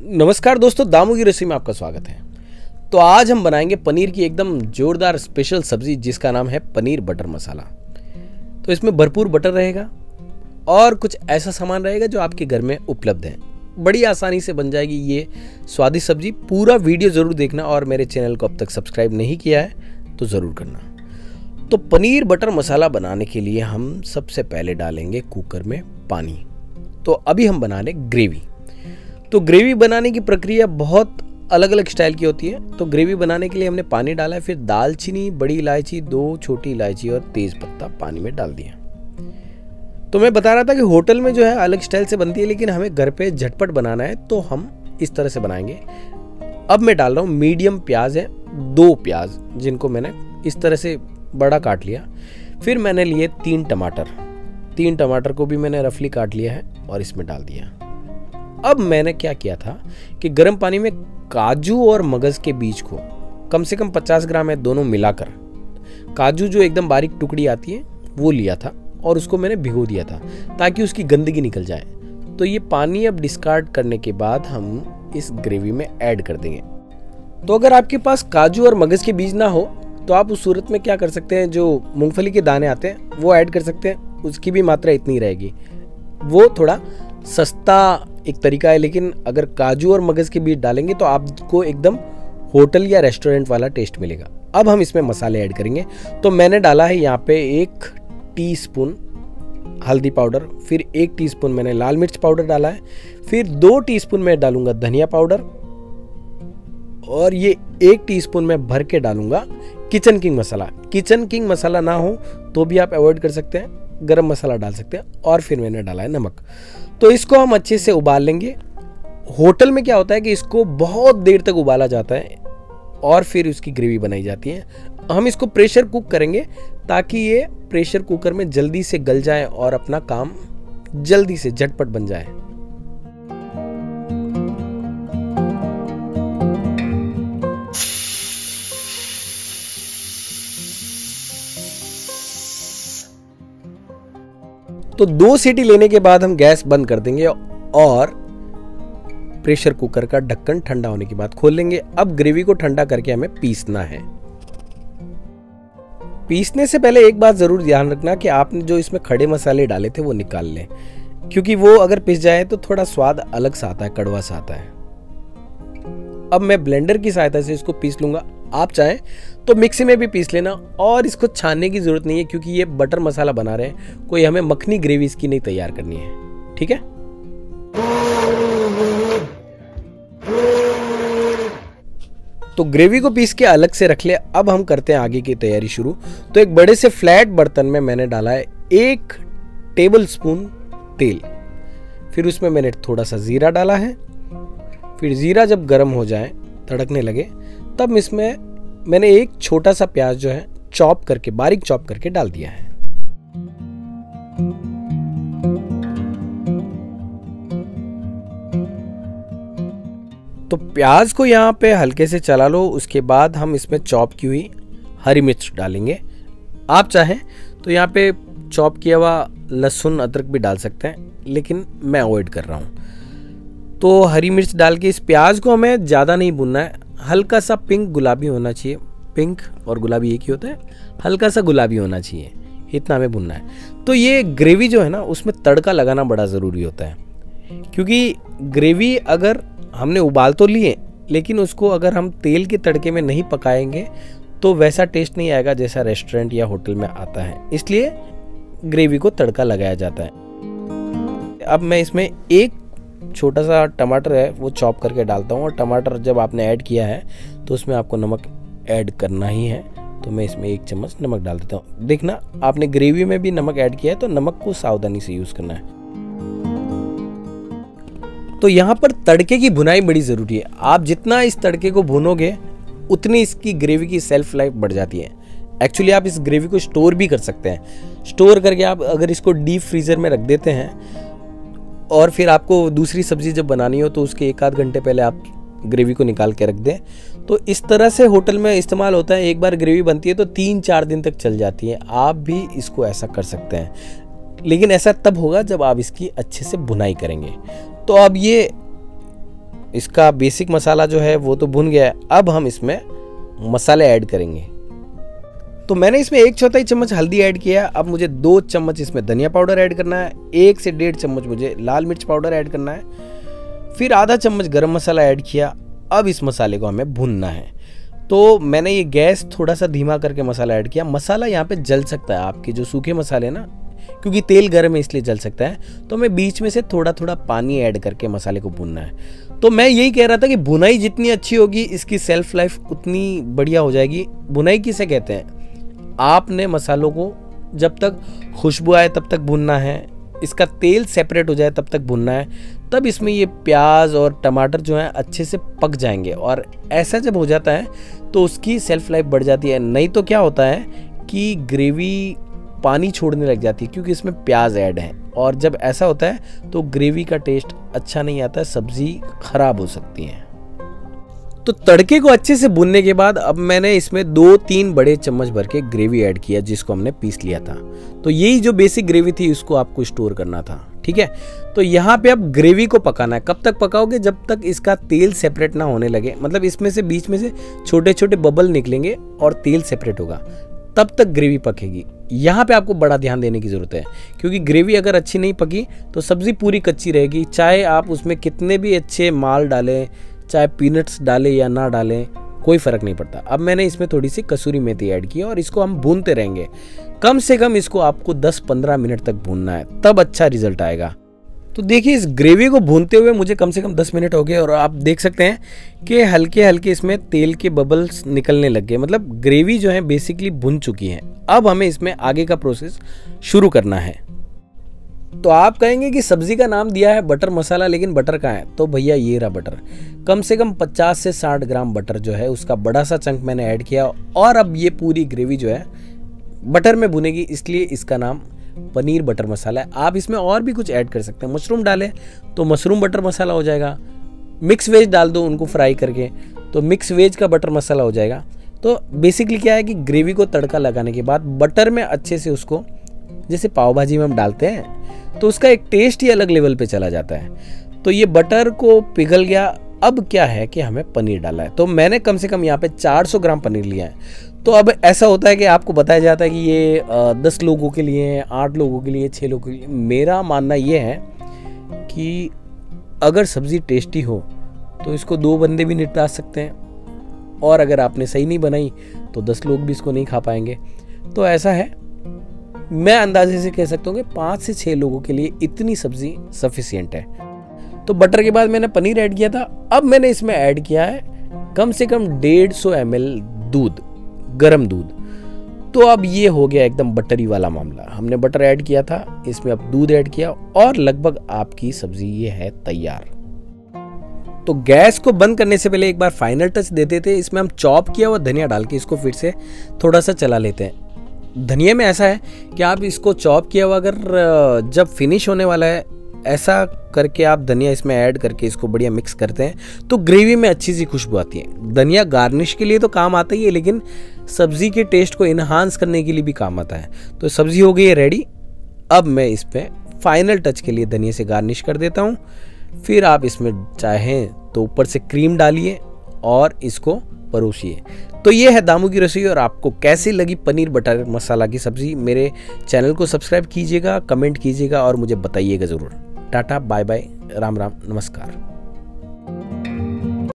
नमस्कार दोस्तों, दामू की रेसिपी में आपका स्वागत है। तो आज हम बनाएंगे पनीर की एकदम जोरदार स्पेशल सब्जी जिसका नाम है पनीर बटर मसाला। तो इसमें भरपूर बटर रहेगा और कुछ ऐसा सामान रहेगा जो आपके घर में उपलब्ध है। बड़ी आसानी से बन जाएगी ये स्वादिष्ट सब्जी। पूरा वीडियो ज़रूर देखना और मेरे चैनल को अब तक सब्सक्राइब नहीं किया है तो ज़रूर करना। तो पनीर बटर मसाला बनाने के लिए हम सबसे पहले डालेंगे कुकर में पानी। तो अभी हम बना रहे ग्रेवी। तो ग्रेवी बनाने की प्रक्रिया बहुत अलग अलग स्टाइल की होती है। तो ग्रेवी बनाने के लिए हमने पानी डाला है, फिर दालचीनी, बड़ी इलायची, 2 छोटी इलायची और तेज पत्ता पानी में डाल दिया। तो मैं बता रहा था कि होटल में जो है अलग स्टाइल से बनती है, लेकिन हमें घर पे झटपट बनाना है तो हम इस तरह से बनाएंगे। अब मैं डाल रहा हूँ मीडियम प्याज है, 2 प्याज जिनको मैंने इस तरह से बड़ा काट लिया। फिर मैंने लिए 3 टमाटर, 3 टमाटर को भी मैंने रफली काट लिया है और इसमें डाल दिया। अब मैंने क्या किया था कि गर्म पानी में काजू और मगज के बीज को कम से कम 50 ग्राम है, दोनों मिलाकर, काजू जो एकदम बारीक टुकड़ी आती है वो लिया था और उसको मैंने भिगो दिया था ताकि उसकी गंदगी निकल जाए। तो ये पानी अब डिस्कार्ड करने के बाद हम इस ग्रेवी में ऐड कर देंगे। तो अगर आपके पास काजू और मगज के बीज ना हो तो आप उस सूरत में क्या कर सकते हैं, जो मूंगफली के दाने आते हैं वो ऐड कर सकते हैं। उसकी भी मात्रा इतनी रहेगी। वो थोड़ा सस्ता एक तरीका है, लेकिन अगर काजू और मगज के बीज डालेंगे तो आपको एकदम होटल या रेस्टोरेंट वाला टेस्ट मिलेगा। अब हम इसमें मसाले ऐड करेंगे। तो मैंने डाला है यहाँ पे 1 टीस्पून हल्दी पाउडर, फिर 1 टीस्पून मैंने लाल मिर्च पाउडर डाला है, फिर 2 टीस्पून मैं डालूंगा धनिया पाउडर और ये 1 टीस्पून मैं भर के डालूंगा किचन किंग मसाला। किचन किंग मसाला ना हो तो भी आप अवॉइड कर सकते हैं, गरम मसाला डाल सकते हैं। और फिर मैंने डाला है नमक। तो इसको हम अच्छे से उबाल लेंगे। होटल में क्या होता है कि इसको बहुत देर तक उबाला जाता है और फिर उसकी ग्रेवी बनाई जाती है। हम इसको प्रेशर कुक करेंगे ताकि ये प्रेशर कुकर में जल्दी से गल जाए और अपना काम जल्दी से झटपट बन जाए। तो 2 सीटी लेने के बाद हम गैस बंद कर देंगे और प्रेशर कुकर का ढक्कन ठंडा होने के बाद खोल लेंगे। अब ग्रेवी को ठंडा करके हमें पीसना है। पीसने से पहले एक बात जरूर ध्यान रखना कि आपने जो इसमें खड़े मसाले डाले थे वो निकाल लें, क्योंकि वो अगर पिस जाए तो थोड़ा स्वाद अलग सा आता है, कड़वा सा आता है। अब मैं ब्लेंडर की सहायता से इसको पीस लूंगा। आप चाहें तो मिक्सी में भी पीस लेना और इसको छानने की जरूरत नहीं है, क्योंकि ये बटर मसाला बना रहे हैं, कोई हमें मखनी ग्रेवी इसकी नहीं तैयार करनी है। ठीक है। तो ग्रेवी को पीस के अलग से रख ले। अब हम करते हैं आगे की तैयारी शुरू। तो एक बड़े से फ्लैट बर्तन में मैंने डाला है 1 टेबल स्पून तेल, फिर उसमें मैंने थोड़ा सा जीरा डाला है। फिर जीरा जब गर्म हो जाए, तड़कने लगे, तब इसमें मैंने 1 छोटा सा प्याज जो है चॉप करके, बारीक चॉप करके डाल दिया है। तो प्याज को यहाँ पे हल्के से चला लो। उसके बाद हम इसमें चॉप की हुई हरी मिर्च डालेंगे। आप चाहें तो यहाँ पे चॉप किया हुआ लहसुन अदरक भी डाल सकते हैं, लेकिन मैं अवॉइड कर रहा हूँ। तो हरी मिर्च डाल के इस प्याज को हमें ज़्यादा नहीं भूनना है, हल्का सा पिंक गुलाबी होना चाहिए। पिंक और गुलाबी एक ही होता है, हल्का सा गुलाबी होना चाहिए, इतना हमें भूनना है। तो ये ग्रेवी जो है ना, उसमें तड़का लगाना बड़ा ज़रूरी होता है, क्योंकि ग्रेवी अगर हमने उबाल तो लिए, लेकिन उसको अगर हम तेल के तड़के में नहीं पकाएंगे तो वैसा टेस्ट नहीं आएगा जैसा रेस्टोरेंट या होटल में आता है। इसलिए ग्रेवी को तड़का लगाया जाता है। अब मैं इसमें 1 छोटा सा टमाटर है वो चॉप करके डालता हूँ। और टमाटर जब आपने ऐड किया है तो उसमें आपको नमक ऐड करना ही है। तो मैं इसमें 1 चम्मच नमक डाल देता हूँ। देखना, आपने ग्रेवी में भी नमक ऐड किया है तो नमक को सावधानी से यूज़ करना है। तो यहाँ पर तड़के की भुनाई बड़ी ज़रूरी है। आप जितना इस तड़के को भूनोगे उतनी इसकी ग्रेवी की सेल्फ लाइफ बढ़ जाती है। एक्चुअली आप इस ग्रेवी को स्टोर भी कर सकते हैं। स्टोर करके आप अगर इसको डीप फ्रीज़र में रख देते हैं और फिर आपको दूसरी सब्जी जब बनानी हो तो उसके 1 आध घंटे पहले आप ग्रेवी को निकाल के रख दें, तो इस तरह से होटल में इस्तेमाल होता है। एक बार ग्रेवी बनती है तो 3-4 दिन तक चल जाती है। आप भी इसको ऐसा कर सकते हैं, लेकिन ऐसा तब होगा जब आप इसकी अच्छे से भुनाई करेंगे। तो अब ये इसका बेसिक मसाला जो है वो तो भुन गया है। अब हम इसमें मसाले ऐड करेंगे। तो मैंने इसमें 1/4 चम्मच हल्दी ऐड किया। अब मुझे 2 चम्मच इसमें धनिया पाउडर ऐड करना है, 1 से 1.5 चम्मच मुझे लाल मिर्च पाउडर ऐड करना है, फिर आधा चम्मच गरम मसाला ऐड किया। अब इस मसाले को हमें भूनना है। तो मैंने ये गैस थोड़ा सा धीमा करके मसाला ऐड किया। मसाला यहाँ पे जल सकता है, आपके जो सूखे मसाले ना, क्योंकि तेल गर्म है इसलिए जल सकता है। तो मैं बीच में से थोड़ा थोड़ा पानी ऐड करके मसाले को भूनना है। तो मैं यही कह रहा था कि भुनाई जितनी अच्छी होगी इसकी सेल्फ लाइफ उतनी बढ़िया हो जाएगी। भुनाई किसे कहते हैं? आपने मसालों को जब तक खुशबू आए तब तक भूनना है, इसका तेल सेपरेट हो जाए तब तक भूनना है, तब इसमें ये प्याज और टमाटर जो हैं अच्छे से पक जाएंगे। और ऐसा जब हो जाता है तो उसकी सेल्फ लाइफ बढ़ जाती है। नहीं तो क्या होता है कि ग्रेवी पानी छोड़ने लग जाती है, क्योंकि इसमें प्याज ऐड है। और जब ऐसा होता है तो ग्रेवी का टेस्ट अच्छा नहीं आता है, सब्जी खराब हो सकती है। तो तड़के को अच्छे से भूनने के बाद अब मैंने इसमें 2-3 बड़े चम्मच भर के ग्रेवी ऐड किया, जिसको हमने पीस लिया था। तो यही जो बेसिक ग्रेवी थी उसको आपको स्टोर करना था, ठीक है। तो यहाँ पे अब ग्रेवी को पकाना है। कब तक पकाओगे? जब तक इसका तेल सेपरेट ना होने लगे, मतलब इसमें से बीच में से छोटे छोटे बबल निकलेंगे और तेल सेपरेट होगा, तब तक ग्रेवी पकेगी। यहाँ पे आपको बड़ा ध्यान देने की ज़रूरत है, क्योंकि ग्रेवी अगर अच्छी नहीं पकी तो सब्ज़ी पूरी कच्ची रहेगी। चाहे आप उसमें कितने भी अच्छे माल डालें, चाहे पीनट्स डालें या ना डालें, कोई फ़र्क नहीं पड़ता। अब मैंने इसमें थोड़ी सी कसूरी मेथी ऐड की और इसको हम भूनते रहेंगे। कम से कम इसको आपको 10-15 मिनट तक भूनना है, तब अच्छा रिजल्ट आएगा। तो देखिए, इस ग्रेवी को भूनते हुए मुझे कम से कम 10 मिनट हो गए और आप देख सकते हैं कि हल्के हल्के इसमें तेल के बबल्स निकलने लग गए, मतलब ग्रेवी जो है बेसिकली भुन चुकी है। अब हमें इसमें आगे का प्रोसेस शुरू करना है। तो आप कहेंगे कि सब्जी का नाम दिया है बटर मसाला, लेकिन बटर कहाँ है? तो भैया ये रहा बटर। कम से कम 50 से 60 ग्राम बटर जो है उसका बड़ा सा चंक मैंने ऐड किया। और अब ये पूरी ग्रेवी जो है बटर में भुनेगी, इसलिए इसका नाम पनीर बटर मसाला है। आप इसमें और भी कुछ ऐड कर सकते हैं। मशरूम डालें तो मशरूम बटर मसाला हो जाएगा। मिक्स वेज डाल दो उनको फ्राई करके, तो मिक्स वेज का बटर मसाला हो जाएगा। तो बेसिकली क्या है कि ग्रेवी को तड़का लगाने के बाद बटर में अच्छे से उसको, जैसे पाव भाजी में हम डालते हैं, तो उसका एक टेस्ट ही अलग लेवल पे चला जाता है। तो ये बटर को पिघल गया। अब क्या है कि हमें पनीर डाला है। तो मैंने कम से कम यहाँ पे 400 ग्राम पनीर लिया है। तो अब ऐसा होता है कि आपको बताया जाता है कि ये 10 लोगों के लिए, 8 लोगों के लिए, 6 लोगों के लिए। मेरा मानना ये है कि अगर सब्ज़ी टेस्टी हो तो इसको 2 बंदे भी निपटा सकते हैं, और अगर आपने सही नहीं बनाई तो 10 लोग भी इसको नहीं खा पाएंगे। तो ऐसा है, मैं अंदाजे से कह सकता हूँ कि 5 से 6 लोगों के लिए इतनी सब्जी सफिशिएंट है। तो बटर के बाद मैंने पनीर ऐड किया था। अब मैंने इसमें ऐड किया है कम से कम 150 ml दूध, गरम दूध। तो अब ये हो गया एकदम बटरी वाला मामला। हमने बटर ऐड किया था, इसमें अब दूध ऐड किया और लगभग आपकी सब्जी ये है तैयार। तो गैस को बंद करने से पहले एक बार फाइनल टच देते थे। इसमें हम चॉप किया हुआ धनिया डाल के इसको फिर से थोड़ा सा चला लेते हैं। धनिया में ऐसा है कि आप इसको चॉप किया हुआ अगर जब फिनिश होने वाला है, ऐसा करके आप धनिया इसमें ऐड करके इसको बढ़िया मिक्स करते हैं तो ग्रेवी में अच्छी सी खुशबू आती है। धनिया गार्निश के लिए तो काम आता ही है, लेकिन सब्जी के टेस्ट को इन्हांस करने के लिए भी काम आता है। तो सब्जी हो गई है रेडी। अब मैं इस पर फाइनल टच के लिए धनिया से गार्निश कर देता हूँ। फिर आप इसमें चाहें तो ऊपर से क्रीम डालिए और इसको परोसिए। तो ये है दामू की रसोई। और आपको कैसी लगी पनीर बटर मसाला की सब्जी? मेरे चैनल को सब्सक्राइब कीजिएगा, कमेंट कीजिएगा और मुझे बताइएगा ज़रूर। टाटा, बाय बाय, राम राम, नमस्कार।